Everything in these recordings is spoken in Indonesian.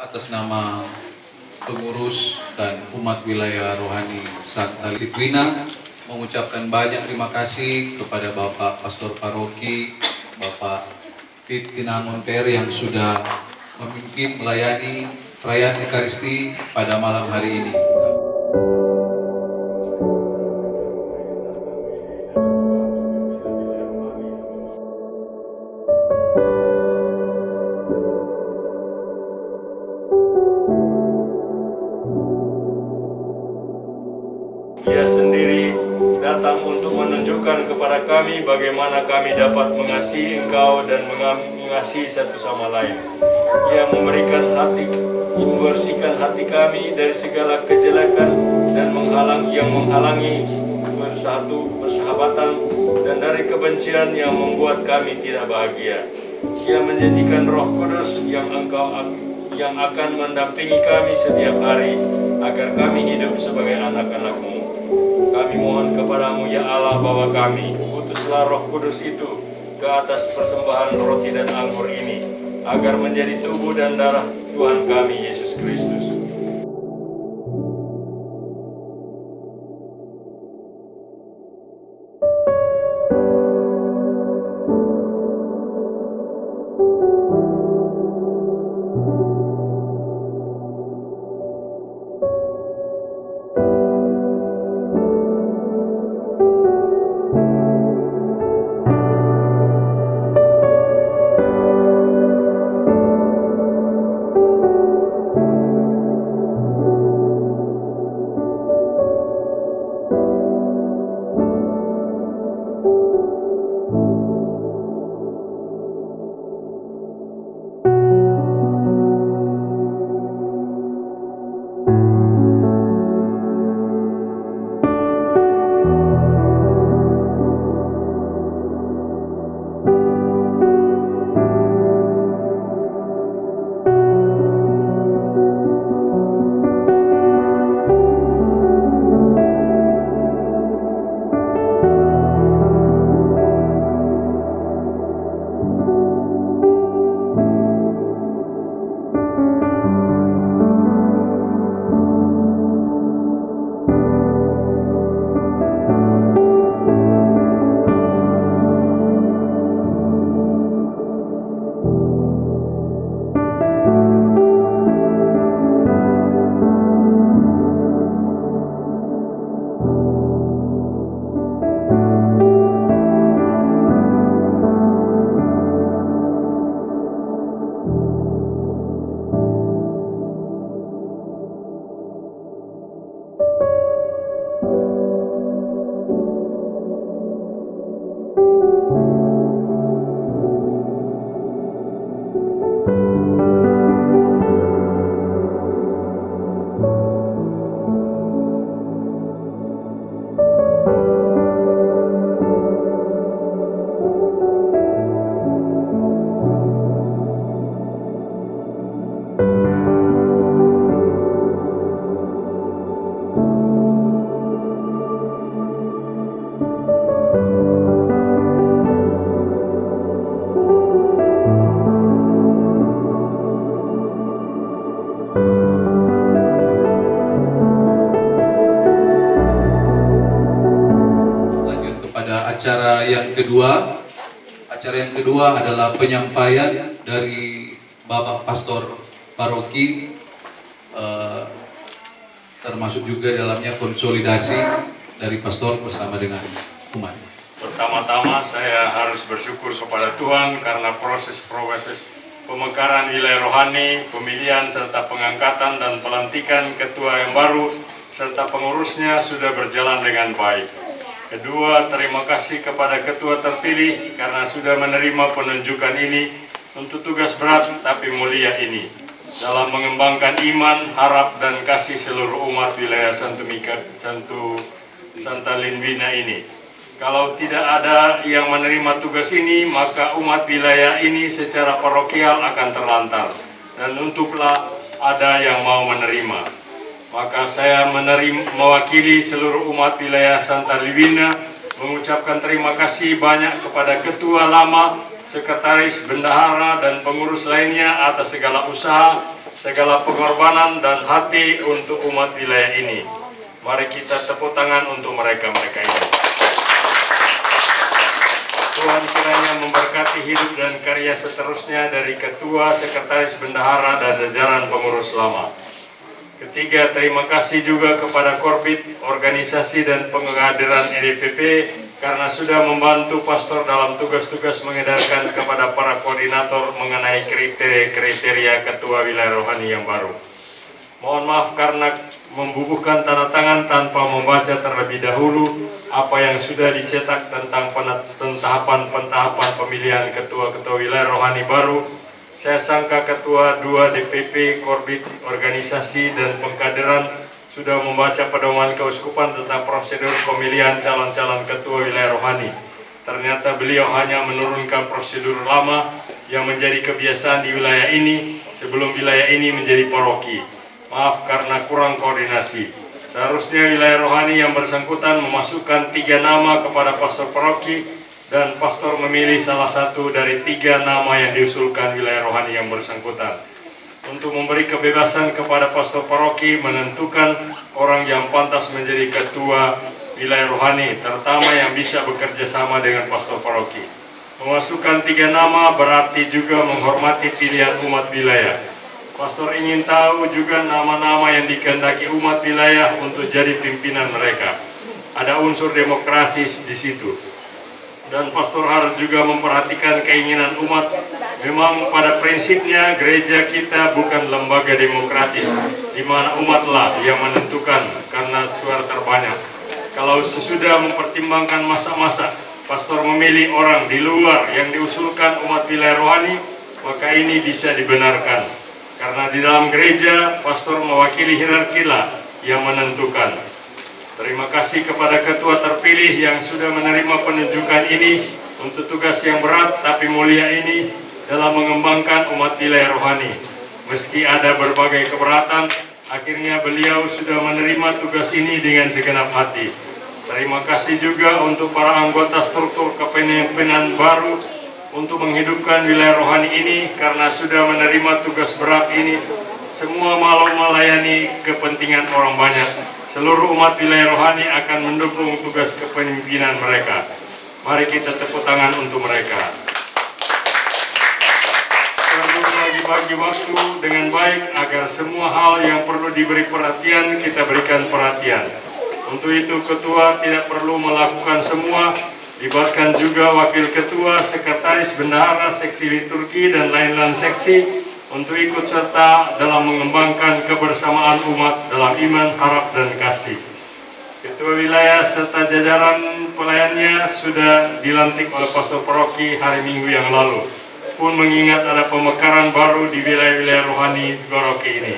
atas nama pengurus dan umat wilayah rohani Santa Litwina mengucapkan banyak terima kasih kepada Bapak Pastor Paroki, Bapak Pit Tinamon PR yang sudah memimpin melayani perayaan Ekaristi pada malam hari ini. Dia sendiri datang untuk menunjukkan kepada kami bagaimana kami dapat mengasihi Engkau dan mengasihi satu sama lain. Ia membersihkan hati kami dari segala kejelekan dan menghalangi bersatu persahabatan dan dari kebencian yang membuat kami tidak bahagia. Ia menjadikan Roh Kudus yang akan mendampingi kami setiap hari agar kami hidup sebagai anak-anak-Mu. Kami mohon kepadamu ya Allah Bapa kami, utuslah Roh Kudus itu ke atas persembahan roti dan anggur ini, agar menjadi tubuh dan darah Tuhan kami Yesus Kristus. Acara yang kedua adalah penyampaian dari Bapak Pastor Paroki, termasuk juga dalamnya konsolidasi dari pastor bersama dengan umat. Pertama-tama saya harus bersyukur kepada Tuhan karena proses pemekaran wilayah rohani, pemilihan serta pengangkatan dan pelantikan ketua yang baru serta pengurusnya sudah berjalan dengan baik. Kedua, terima kasih kepada ketua terpilih karena sudah menerima penunjukan ini untuk tugas berat tapi mulia ini dalam mengembangkan iman, harap dan kasih seluruh umat wilayah Santa Litwina ini. Kalau tidak ada yang menerima tugas ini, maka umat wilayah ini secara parokial akan terlantar dan untuklah ada yang mau menerima. Maka saya mewakili seluruh umat wilayah Santa Litwina mengucapkan terima kasih banyak kepada ketua lama, sekretaris, bendahara, dan pengurus lainnya atas segala usaha, segala pengorbanan dan hati untuk umat wilayah ini. Mari kita tepuk tangan untuk mereka-mereka ini. Tuhan kiranya memberkati hidup dan karya seterusnya dari Ketua, Sekretaris Bendahara, dan jajaran pengurus lama. Ketiga, terima kasih juga kepada Korbit, organisasi dan penghadiran EDPP karena sudah membantu pastor dalam tugas-tugas mengedarkan kepada para koordinator mengenai kriteria ketua wilayah rohani yang baru. Mohon maaf karena membubuhkan tanda tangan tanpa membaca terlebih dahulu apa yang sudah dicetak tentang tahapan-pentahapan pemilihan ketua-ketua wilayah rohani baru. Saya sangka ketua 2 DPP, Korbit, organisasi dan pengkaderan sudah membaca pedoman keuskupan tentang prosedur pemilihan calon-calon ketua wilayah rohani. Ternyata beliau hanya menurunkan prosedur lama yang menjadi kebiasaan di wilayah ini sebelum wilayah ini menjadi paroki. Maaf karena kurang koordinasi. Seharusnya wilayah rohani yang bersangkutan memasukkan 3 nama kepada pastor paroki dan pastor memilih salah satu dari 3 nama yang diusulkan wilayah rohani yang bersangkutan. Untuk memberi kebebasan kepada pastor paroki menentukan orang yang pantas menjadi ketua wilayah rohani, terutama yang bisa bekerja sama dengan pastor paroki. Memasukkan 3 nama berarti juga menghormati pilihan umat wilayah. Pastor ingin tahu juga nama-nama yang dikehendaki umat wilayah untuk jadi pimpinan mereka. Ada unsur demokratis di situ. Dan pastor harus juga memperhatikan keinginan umat. Memang pada prinsipnya gereja kita bukan lembaga demokratis, di mana umatlah yang menentukan karena suara terbanyak. Kalau sesudah mempertimbangkan masa-masa, pastor memilih orang di luar yang diusulkan umat wilayah rohani, maka ini bisa dibenarkan. Karena di dalam gereja, pastor mewakili hierarkilah yang menentukan. Terima kasih kepada ketua terpilih yang sudah menerima penunjukan ini untuk tugas yang berat tapi mulia ini dalam mengembangkan umat wilayah rohani. Meski ada berbagai keberatan, akhirnya beliau sudah menerima tugas ini dengan segenap hati. Terima kasih juga untuk para anggota struktur kepemimpinan baru untuk menghidupkan wilayah rohani ini karena sudah menerima tugas berat ini. Semua mau melayani kepentingan orang banyak. Seluruh umat wilayah rohani akan mendukung tugas kepemimpinan mereka. Mari kita tepuk tangan untuk mereka. Perlu bagi waktu dengan baik agar semua hal yang perlu diberi perhatian kita berikan perhatian. Untuk itu ketua tidak perlu melakukan semua, libatkan juga wakil ketua, sekretaris bendahara, seksi liturgi dan lain-lain seksi untuk ikut serta dalam mengembangkan kebersamaan umat dalam iman, harap, dan kasih. Ketua wilayah serta jajaran pelayannya sudah dilantik oleh pastor paroki hari Minggu yang lalu, pun mengingat ada pemekaran baru di wilayah-wilayah rohani paroki ini.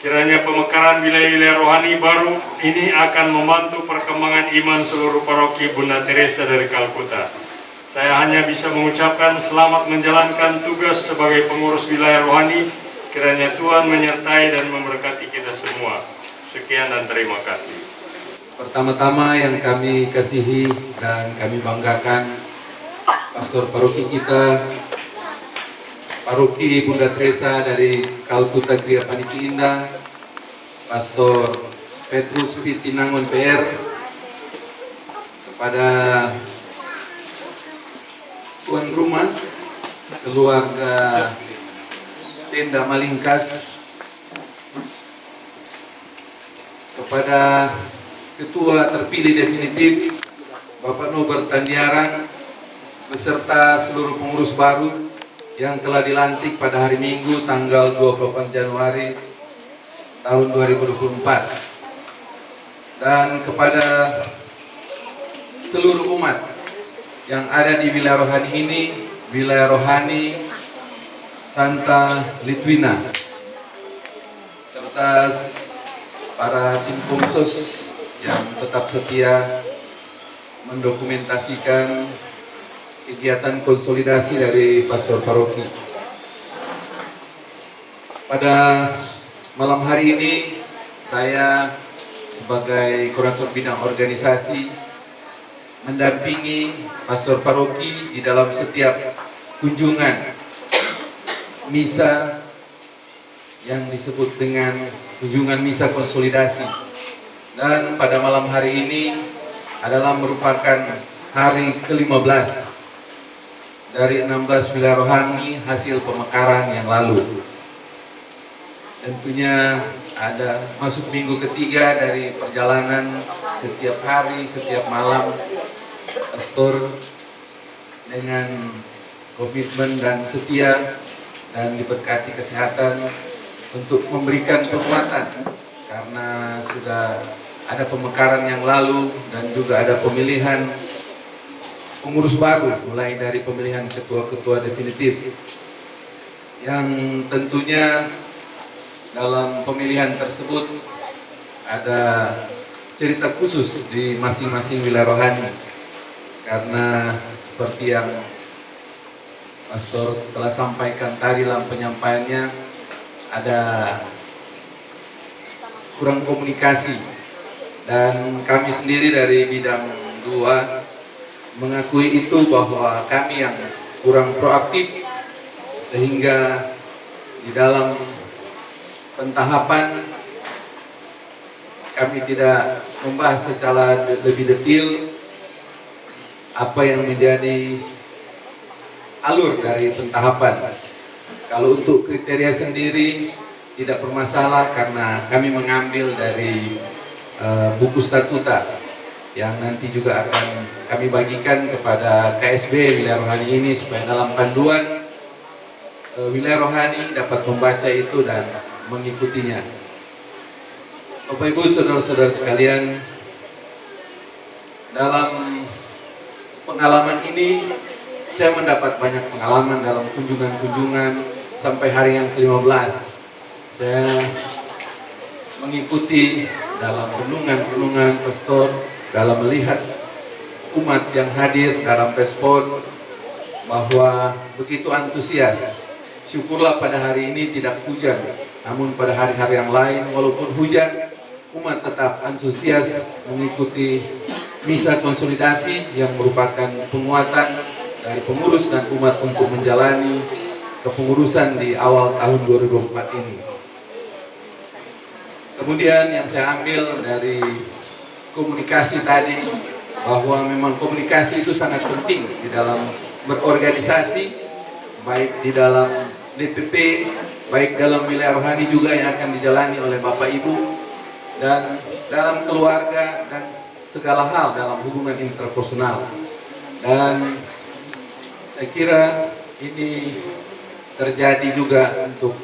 Kiranya pemekaran wilayah-wilayah rohani baru ini akan membantu perkembangan iman seluruh paroki Bunda Teresa dari Kalkuta. Saya hanya bisa mengucapkan selamat menjalankan tugas sebagai pengurus wilayah rohani. Kiranya Tuhan menyertai dan memberkati kita semua. Sekian dan terima kasih. Pertama-tama yang kami kasihi dan kami banggakan, pastor paroki kita, paroki Bunda Teresa dari Kalkuta Gria Paniki Indah, Pastor Petrus Pitinangon PR, kepada tuan rumah, keluarga Tenda Malingkas, kepada ketua terpilih definitif Bapak Norbert Tandiarang beserta seluruh pengurus baru yang telah dilantik pada hari Minggu tanggal 28 Januari tahun 2024, dan kepada seluruh umat yang ada di wilayah rohani ini, wilayah rohani Santa Litwina, serta para tim Komsos yang tetap setia mendokumentasikan kegiatan konsolidasi dari pastor paroki. Pada malam hari ini, saya sebagai koordinator bidang organisasi mendampingi pastor paroki di dalam setiap kunjungan misa yang disebut dengan kunjungan misa konsolidasi. Dan pada malam hari ini adalah merupakan hari ke-15 dari 16 wilayah rohani hasil pemekaran yang lalu. Tentunya ada masuk minggu ketiga dari perjalanan setiap hari, setiap malam pastor dengan komitmen dan setia dan diberkati kesehatan untuk memberikan kekuatan, karena sudah ada pemekaran yang lalu dan juga ada pemilihan pengurus baru, mulai dari pemilihan ketua-ketua definitif yang tentunya dalam pemilihan tersebut ada cerita khusus di masing-masing wilayah rohani, karena seperti yang pastor setelah sampaikan tadi dalam penyampaiannya, ada kurang komunikasi, dan kami sendiri dari bidang 2 mengakui itu, bahwa kami yang kurang proaktif sehingga di dalam pentahapan kami tidak membahas secara lebih detail apa yang menjadi alur dari pentahapan. Kalau untuk kriteria sendiri tidak bermasalah, karena kami mengambil dari buku statuta yang nanti juga akan kami bagikan kepada KSB wilayah rohani ini, supaya dalam panduan wilayah rohani dapat membaca itu dan mengikutinya. Bapak Ibu, saudara-saudara sekalian, dalam pengalaman ini saya mendapat banyak pengalaman dalam kunjungan-kunjungan sampai hari yang ke-15. Saya mengikuti dalam renungan-renungan pastor, dalam melihat umat yang hadir dalam respon bahwa begitu antusias. Syukurlah pada hari ini tidak hujan, namun pada hari-hari yang lain walaupun hujan, umat tetap antusias mengikuti misa konsolidasi yang merupakan penguatan dari pengurus dan umat untuk menjalani kepengurusan di awal tahun 2024 ini. Kemudian yang saya ambil dari komunikasi tadi, bahwa memang komunikasi itu sangat penting di dalam berorganisasi, baik di dalam DPP, baik dalam wilayah rohani juga yang akan dijalani oleh Bapak Ibu, dan dalam keluarga dan segala hal dalam hubungan interpersonal. Dan saya kira ini terjadi juga untuk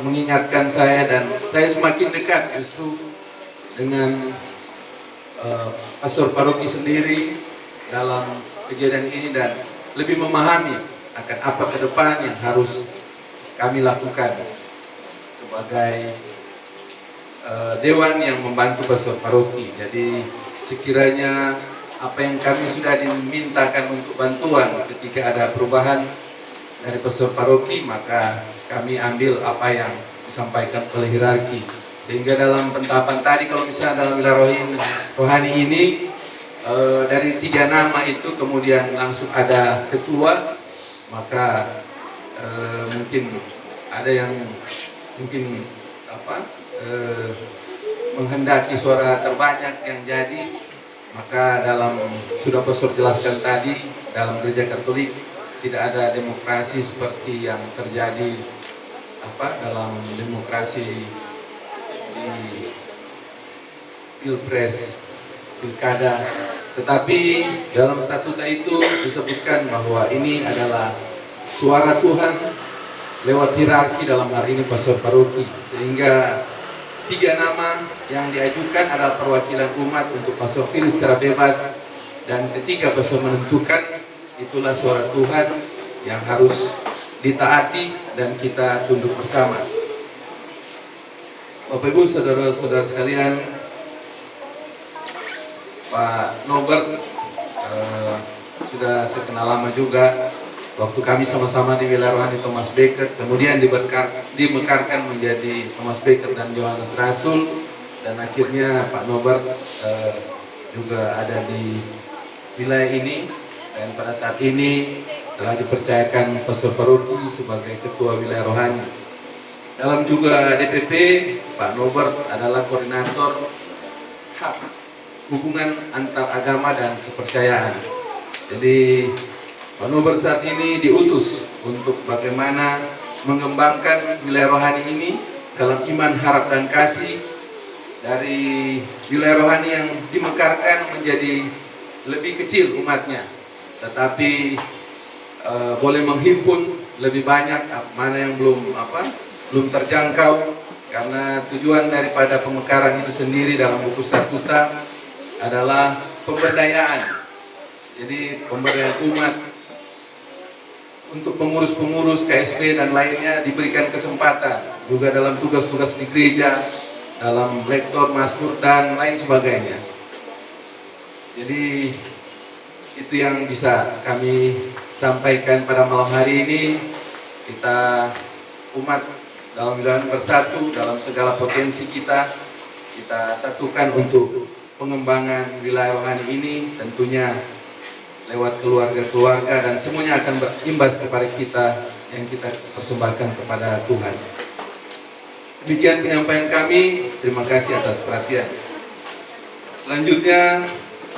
mengingatkan saya, dan saya semakin dekat justru dengan pastor paroki sendiri dalam kejadian ini, dan lebih memahami akan apa ke depan yang harus kami lakukan sebagai dewan yang membantu pastor paroki. Jadi sekiranya apa yang kami sudah dimintakan untuk bantuan ketika ada perubahan dari pastor paroki, maka kami ambil apa yang disampaikan oleh hierarki. Sehingga dalam pentahapan tadi, kalau misalnya dalam wilayah rohani ini dari 3 nama itu kemudian langsung ada ketua, maka mungkin ada yang mungkin menghendaki suara terbanyak yang jadi, maka dalam sudah pastor jelaskan tadi, dalam gereja Katolik tidak ada demokrasi seperti yang terjadi dalam demokrasi di pilpres, pilkada. Tetapi dalam statuta itu disebutkan bahwa ini adalah suara Tuhan lewat hierarki, dalam hari ini pastor paroki, sehingga 3 nama yang diajukan adalah perwakilan umat untuk pastor pilih secara bebas, dan ketika pastor menentukan, itulah suara Tuhan yang harus ditaati dan kita tunduk bersama. Bapak Ibu, saudara-saudara sekalian, Pak Norbert sudah saya kenal lama juga. Waktu kami sama-sama di wilayah rohani Thomas Becket, kemudian dimekarkan menjadi Thomas Becket dan Yohanes Rasul, dan akhirnya Pak Norbert juga ada di wilayah ini, dan pada saat ini telah dipercayakan pastor paroki sebagai ketua wilayah rohani. Dalam juga DPP, Pak Norbert adalah koordinator HAP, hubungan antar agama dan kepercayaan. Jadi Pak Norbert saat ini diutus untuk bagaimana mengembangkan wilayah rohani ini dalam iman, harap, dan kasih, dari wilayah rohani yang dimekarkan menjadi lebih kecil umatnya, tetapi boleh menghimpun lebih banyak mana yang belum terjangkau, karena tujuan daripada pemekaran itu sendiri dalam buku statuta adalah pemberdayaan. Jadi pemberdayaan umat untuk pengurus-pengurus KSB dan lainnya diberikan kesempatan juga dalam tugas-tugas di gereja, dalam lektor, mazmur, dan lain sebagainya. Jadi itu yang bisa kami sampaikan pada malam hari ini. Kita umat dalam wilayah bersatu dalam segala potensi kita satukan untuk pengembangan wilayah rohani ini, tentunya lewat keluarga-keluarga, dan semuanya akan berimbas kepada kita yang kita persembahkan kepada Tuhan. Demikian penyampaian kami, terima kasih atas perhatian. Selanjutnya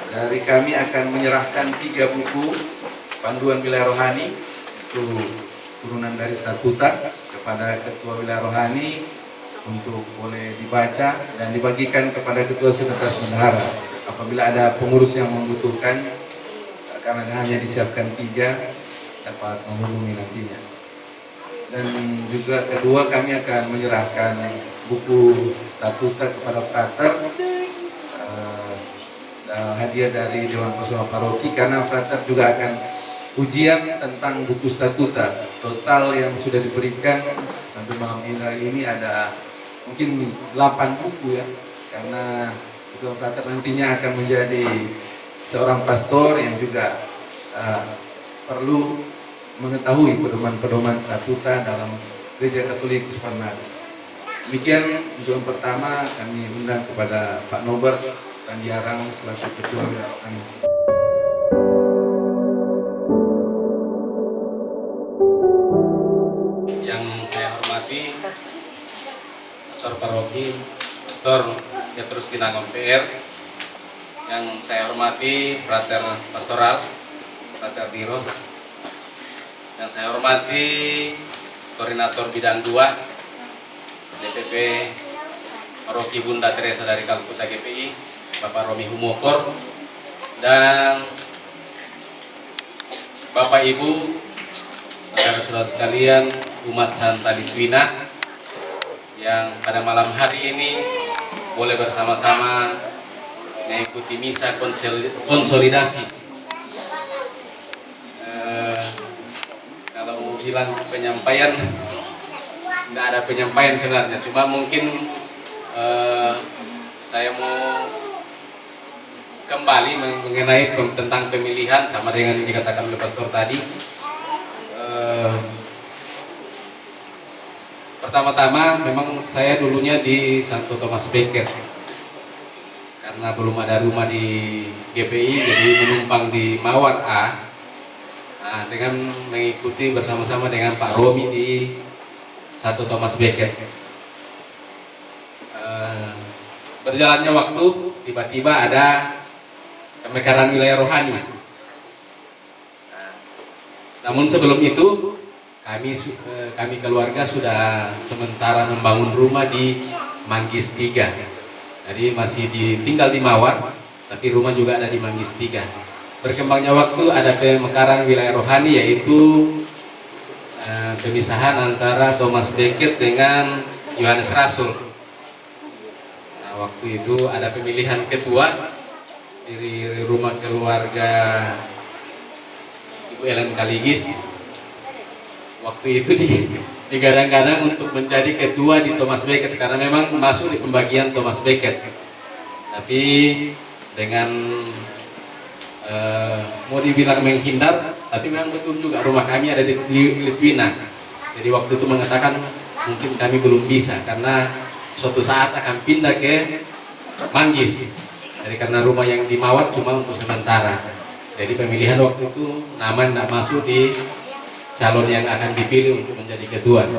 dari kami akan menyerahkan 3 buku panduan wilayah rohani, itu turunan dari statuta, kepada ketua wilayah rohani untuk boleh dibaca dan dibagikan kepada ketua sekretaris bendahara apabila ada pengurus yang membutuhkan, karena hanya disiapkan 3, dapat menghubungi nantinya. Dan juga kedua, kami akan menyerahkan buku statuta kepada frater, hadiah dari Dewan Personal Paroki, karena frater juga akan ujian tentang buku statuta. Total yang sudah diberikan sampai malam ini ada mungkin 8 buku ya, karena ketua frater nantinya akan menjadi seorang pastor yang juga perlu mengetahui pedoman-pedoman statuta dalam Gereja Katolik Usparnat. Demikian untuk yang pertama, kami undang kepada Pak Norbert Tandiarang selaku ketua wilayah rohani. Yang saya hormati Pastor Paroki, Pastor Petrus Kinangon PR. Yang saya hormati Frater Pastoral, Frater Diros. Yang saya hormati Koordinator Bidang 2 DPP Paroki Bunda Teresa dari Kalkuta GPI, Bapak Romi Humokor, dan Bapak Ibu, saudara-saudara sekalian, umat Santa Litwina yang pada malam hari ini boleh bersama-sama mengikuti misa konsolidasi. Kalau mau bilang penyampaian, tidak ada penyampaian sebenarnya, cuma mungkin saya mau kembali mengenai tentang pemilihan, sama dengan yang dikatakan oleh Pastor tadi. Pertama-tama memang saya dulunya di Santo Thomas Becket, karena belum ada rumah di GPI, jadi menumpang di Mawar A. Nah, dengan mengikuti bersama-sama dengan Pak Romi di Santo Thomas Becket. Berjalannya waktu, tiba-tiba ada pemekaran wilayah rohani. Namun sebelum itu, kami keluarga sudah sementara membangun rumah di Manggis 3. Jadi masih tinggal di Mawar, tapi rumah juga ada di Manggis 3. Berkembangnya waktu, ada pemekaran wilayah rohani, yaitu pemisahan antara Thomas Becket dengan Yohanes Rasul. Nah, waktu itu ada pemilihan ketua dari rumah keluarga Ibu Ellen Kaligis. Waktu itu digadang-gadang untuk menjadi ketua di Thomas Becket, karena memang masuk di pembagian Thomas Becket. Tapi dengan mau dibilang menghindar, tapi memang betul juga rumah kami ada di Litwina. Jadi waktu itu mengatakan mungkin kami belum bisa, karena suatu saat akan pindah ke Manggis. Jadi karena rumah yang di Mawar cuma untuk sementara. Jadi pemilihan waktu itu nama tidak masuk di calon yang akan dipilih untuk menjadi ketua.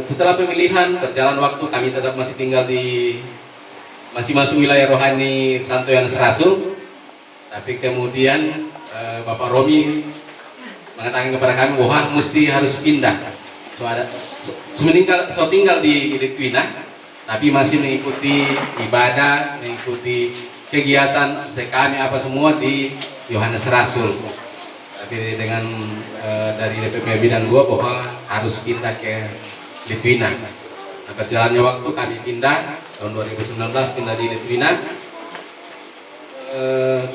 Setelah pemilihan berjalan waktu, kami tetap masih tinggal di masih masuk wilayah rohani Santo Yohanes Rasul, tapi kemudian Bapak Romi mengatakan kepada kami bahwa mesti harus pindah. So tinggal di Litwina, tapi masih mengikuti ibadah, mengikuti kegiatan sekami apa semua di Yohanes Rasul. Tapi dengan dari DPP Bidang 2 bahwa harus pindah ke Litwina. Nah, berjalannya waktu kami pindah tahun 2019 pindah di Litwina.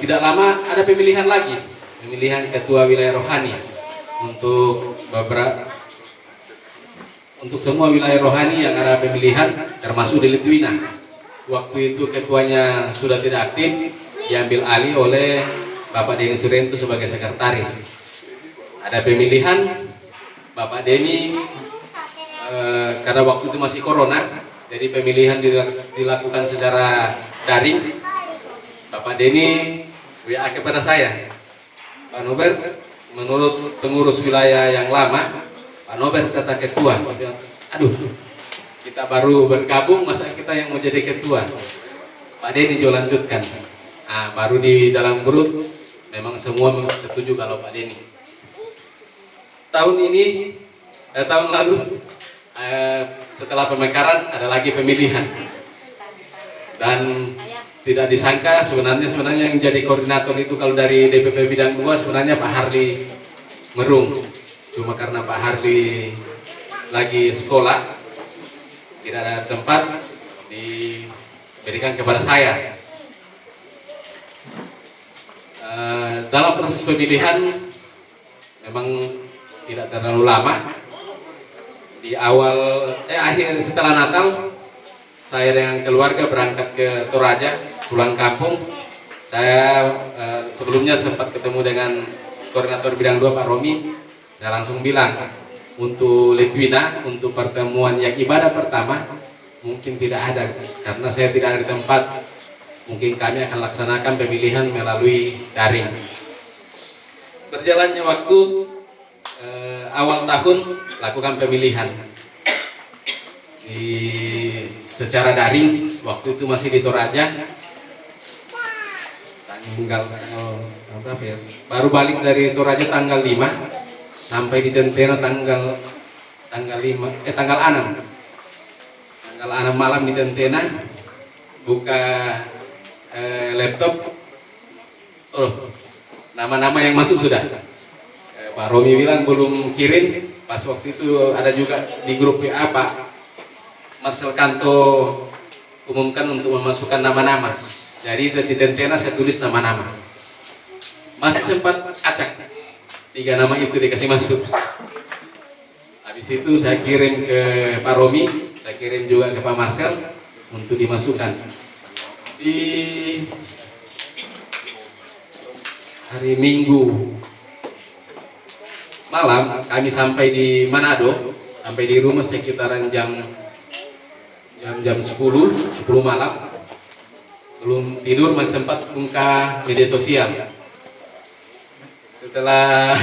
Tidak lama ada pemilihan lagi, pemilihan ketua wilayah rohani untuk semua wilayah rohani yang ada pemilihan termasuk di Litwina. Waktu itu ketuanya sudah tidak aktif, diambil alih oleh Bapak Denny Surento sebagai sekretaris. Ada pemilihan Bapak Denny karena waktu itu masih corona, jadi pemilihan dilakukan secara daring. Bapak Denny WA kepada saya, Pak Norbert, menurut pengurus wilayah yang lama, Pak Norbert kata ketua, aduh, kita baru bergabung, masa kita yang mau jadi ketua? Pak Denny jo lanjutkan. Nah, baru di dalam grup memang semua setuju kalau Pak Denny. Tahun lalu setelah pemekaran ada lagi pemilihan, dan tidak disangka sebenarnya yang jadi koordinator itu kalau dari DPP Bidang 2 sebenarnya Pak Harli Merung. Cuma karena Pak Harli lagi sekolah, tidak ada tempat, diberikan kepada saya. Dalam proses pemilihan memang tidak terlalu lama. Di akhir setelah Natal, saya dengan keluarga berangkat ke Toraja, pulang kampung. Saya sebelumnya sempat ketemu dengan koordinator Bidang 2 Pak Romi. Saya langsung bilang, untuk Litwina, untuk pertemuan yang ibadah pertama mungkin tidak ada, karena saya tidak ada di tempat. Mungkin kami akan laksanakan pemilihan melalui daring. Berjalannya waktu, awal tahun lakukan pemilihan secara daring. Waktu itu masih di Toraja. Baru balik dari Toraja tanggal 5. Sampai di Tentena tanggal 6 malam di Tentena, buka laptop, nama-nama yang masuk sudah. Pak Romi bilang belum kirim, pas waktu itu ada juga di grup WA Pak Marcel Kanto umumkan untuk memasukkan nama-nama. Jadi di Tentena saya tulis nama-nama, masih sempat acak. 3 nama itu dikasih masuk. Habis itu saya kirim ke Pak Romi, saya kirim juga ke Pak Marcel untuk dimasukkan. Di hari Minggu malam kami sampai di Manado, sampai di rumah sekitaran jam 10 malam. Belum tidur, masih sempat buka media sosial. Setelah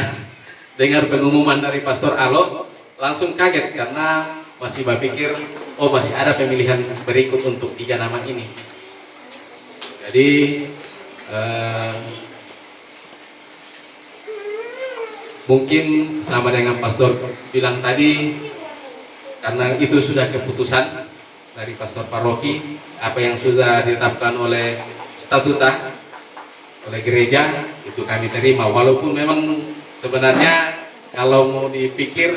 dengar pengumuman dari Pastor Alo, langsung kaget karena masih berpikir, oh masih ada pemilihan berikut untuk 3 nama ini. Jadi mungkin sama dengan Pastor bilang tadi, karena itu sudah keputusan dari Pastor Paroki, apa yang sudah ditetapkan oleh statuta oleh gereja, itu kami terima. Walaupun memang sebenarnya kalau mau dipikir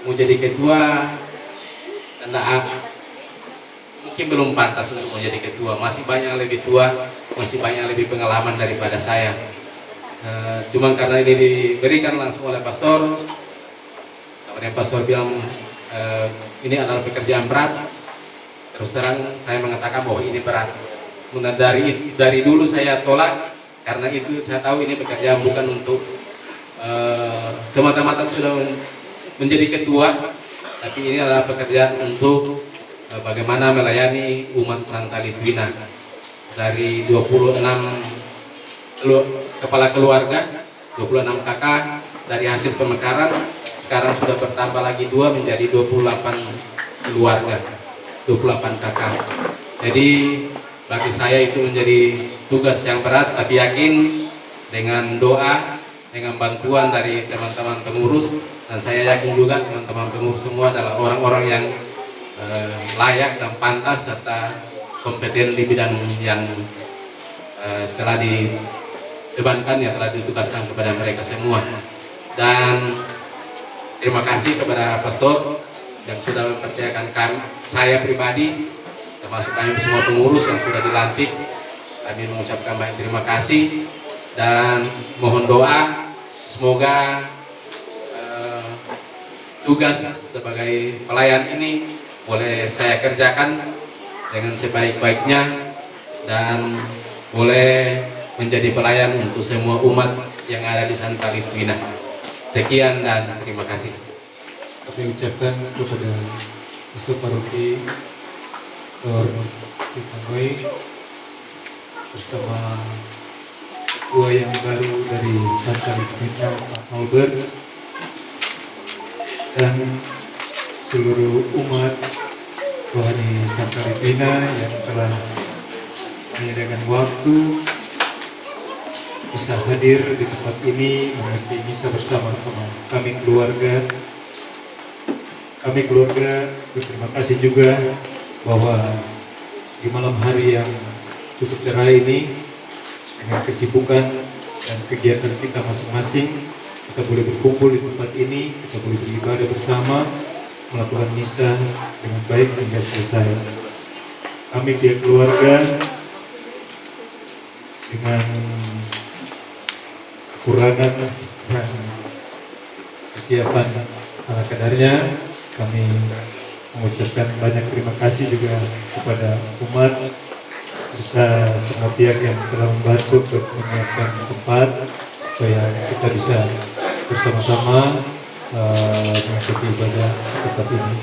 mau jadi ketua, karena mungkin belum pantas untuk menjadi ketua. Masih banyak yang lebih tua, masih banyak yang lebih pengalaman daripada saya. Cuma karena ini diberikan langsung oleh pastor, kemudian pastor bilang ini adalah pekerjaan berat. Terus terang saya mengatakan bahwa ini berat. Dari dulu saya tolak, karena itu saya tahu ini pekerjaan bukan untuk semata-mata sudah menjadi ketua, tapi ini adalah pekerjaan untuk bagaimana melayani umat Santa Litwina. Dari 26 kepala keluarga, 26 kakak, dari hasil pemekaran sekarang sudah bertambah lagi 2 menjadi 28 keluarga, 28 kakak. Jadi bagi saya itu menjadi tugas yang berat, tapi yakin dengan doa, dengan bantuan dari teman-teman pengurus, dan saya yakin juga teman-teman pengurus semua adalah orang-orang yang layak dan pantas serta kompeten di bidang yang telah dibebankan, yang telah ditugaskan kepada mereka semua. Dan terima kasih kepada pastor yang sudah mempercayakan kami, saya pribadi, termasuk kami semua pengurus yang sudah dilantik. Kami mengucapkan banyak terima kasih dan mohon doa semoga tugas sebagai pelayan ini boleh saya kerjakan dengan sebaik-baiknya dan boleh menjadi pelayan untuk semua umat yang ada di Santa Litwina. Sekian dan terima kasih. Kami ucapkan kepada Pastor Paroki Dr. Ipanoi bersama ketua yang baru dari Santa Litwina, Pak Albert, dan seluruh umat rohani Santa Litwina yang telah menyediakan waktu bisa hadir di tempat ini mengerti misa bersama-sama. Kami keluarga berterima kasih juga bahwa di malam hari yang cukup cerah ini dengan kesibukan dan kegiatan kita masing-masing, kita boleh berkumpul di tempat ini, kita boleh beribadah bersama, melakukan misa dengan baik hingga selesai. Kami pihak keluarga dengan kekurangan dan persiapan ala kadarnya, kami mengucapkan banyak terima kasih juga kepada umat serta semua pihak yang telah membantu untuk menyiapkan tempat supaya kita bisa bersama-sama mengikuti ibadah di tempat ini.